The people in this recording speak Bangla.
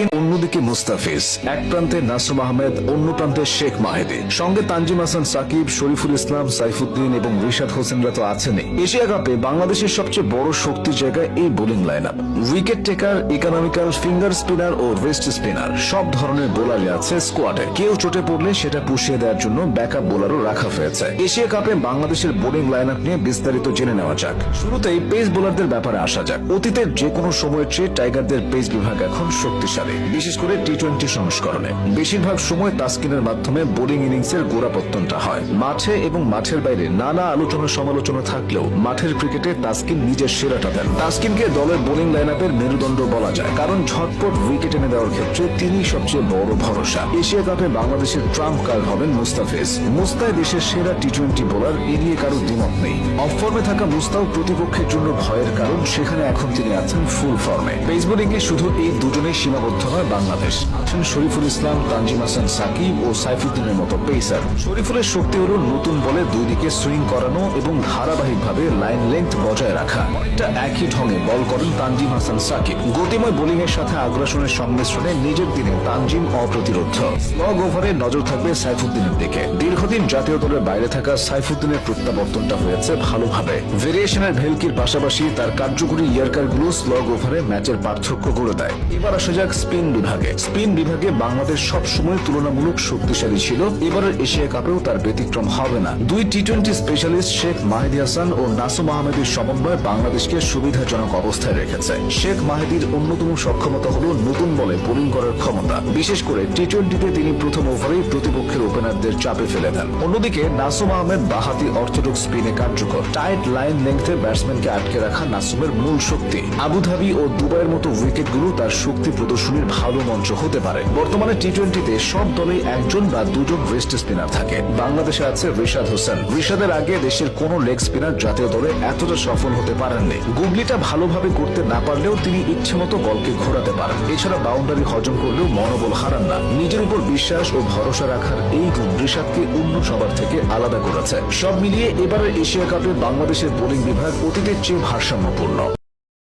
অন্যদিকে মুস্তাফিজ, এক প্রান্তে নাসুম আহমেদ, অন্য প্রান্তে শেখ মাহেদী, সঙ্গে তানজিম হাসান সাকিব, শরীফুল ইসলাম, সাইফুদ্দিন এবং রিশাদ হোসেনরা তো আছেনই। এশিয়া কাপে বাংলাদেশের সবচেয়ে বড় শক্তির জায়গায় এই bowling line up. Wicket taker, economical, finger spinner ও রেস্ট স্পিনার সব ধরনের বোলারই আছে স্কোয়াডে। কেউ চোটে পড়লে সেটা পুষিয়ে দেওয়ার জন্য ব্যাকআপ বোলারও রাখা হয়েছে। এশিয়া কাপে বাংলাদেশের বোলিং লাইন আপ নিয়ে বিস্তারিত জেনে নেওয়া যাক। শুরুতেই পেস বোলারদের ব্যাপারে আসা যাক। অতীতের যে কোনো সময়ের চেয়ে টাইগারদের পেস বিভাগ এখন শক্তিশালী, বিশেষ করে টি-20 সংস্করণে। বেশিরভাগ সময় তাসকিনের মাধ্যমে বোলিং ইনিংসের গোড়াপত্তনটা হয়। মাঠে এবং মাঠের বাইরে নানা আলোচনা সমালোচনা থাকলেও মাঠের ক্রিকেটে তাসকিন নিজের সেরাটা দেন। তাসকিনকে দলের বোলিং লাইন আপের মেরুদণ্ড বলা যায়, কারণ ঝটপট উইকেট এনে দেওয়ার ক্ষেত্রে তিনি সবচেয়ে বড় ভরসা। এশিয়া কাপে বাংলাদেশের ট্রাম্প কার্ড হবেন মুস্তাফিজ। মুস্তাই দেশের সেরা টি-20 বোলার, এ নিয়ে কারো দ্বিমত নেই। অফ ফর্মে থাকা মুস্তাও প্রতিপক্ষের জন্য ভয়ের কারণ, সেখানে এখন তিনি আছেন ফুল ফর্মে। পেস বোলিংয়ে শুধু এই দুজনেই সীমাবদ্ধ নয় বাংলাদেশ, আছেন শরীফুল ইসলাম, তানজিম হাসান সাকিব ও সাইফুদ্দিনের মতো পেসার। শরীফুলের শক্তি হল নতুন বলে দুই দিকে সুইং করানো এবং ধারাবাহিকভাবে লাইন লেন্থ বজায় রাখা। অনেকটা একই ঢঙে বল করেন তানজিম হাসান সাকিব। গতিময় বোলিং এর সাথে আগ্রাসনের সংমিশ্রণে নিজের দিনে তানজিম অপ্রতিরোধ। স্লগ ওভারে নজর থাকবে সাইফুদ্দিনের দিকে। দীর্ঘদিন জাতীয় দলের বাইরে থাকা সাইফুদ্দিনের প্রত্যাবর্তনটা হয়েছে ভালোভাবে। ভেরিয়েশনের ভেলকির পাশাপাশি তার কার্যকরী ইয়ার্কারগুলো স্লগ ওভারে ম্যাচের পার্থক্য গড়ে দেয়। এবার আসা যাক স্পিন বিভাগে। স্পিন বিভাগে বাংলাদেশ সবসময় তুলনামূলক শক্তিশালী ছিল, এবারের এশিয়া কাপেও তার ব্যতিক্রম হবে না। দুই টি-20 স্পেশালিস্ট শেখ মাহেদী হাসান ও নাসুম আহমেদের সমন্বয় বাংলাদেশকে সুবিধাজনক অবস্থায় রেখেছে। শেখ মাহেদীর অন্যতম সক্ষমতা হল নতুন বলে বোলিং করার ক্ষমতা। বিশেষ করে টি-20তে তিনি প্রথম ওভারেই প্রতিপক্ষের ওপেনারদের চাপে ফেলে দেন। অন্যদিকে নাসুম আহমেদ বাহাতি অর্থোডক্স স্পিনে কার্যকর। টাইট লাইন লেংথে ব্যাটসম্যানকে আটকে রাখা নাসুমের মূল শক্তি। আবুধাবি ও দুবাইয়ের মতো উইকেটগুলো তার শক্তি প্রদর্শনীর ভালো মঞ্চ হতে পারে। বর্তমানে টি-20তে সব দলেই একজন বা দুজন রেস্ট স্পিনার থাকে। বাংলাদেশে আছে রিশাদ হোসেন। রিশাদের আগে দেশের কোন লেগ স্পিনার জাতীয় দলে এতটা সফল হতে পারেননি। গুগলিটা ভালোভাবে করতে না পারলেও তিনি ইচ্ছে মতো বলকে ঘোরাতে পারেন। এছাড়া বাউন্ডারি হজম করলেও মনোবল হারান না। নিজের উপর বিশ্বাস ও ভরসা রাখার এই গুণ রিশাদকে অন্য সবার থেকে আলাদা করেছে। সব মিলিয়ে এবারের এশিয়া কাপে বাংলাদেশের বোলিং বিভাগ অতীতের চেয়ে ভারসাম্যপূর্ণ।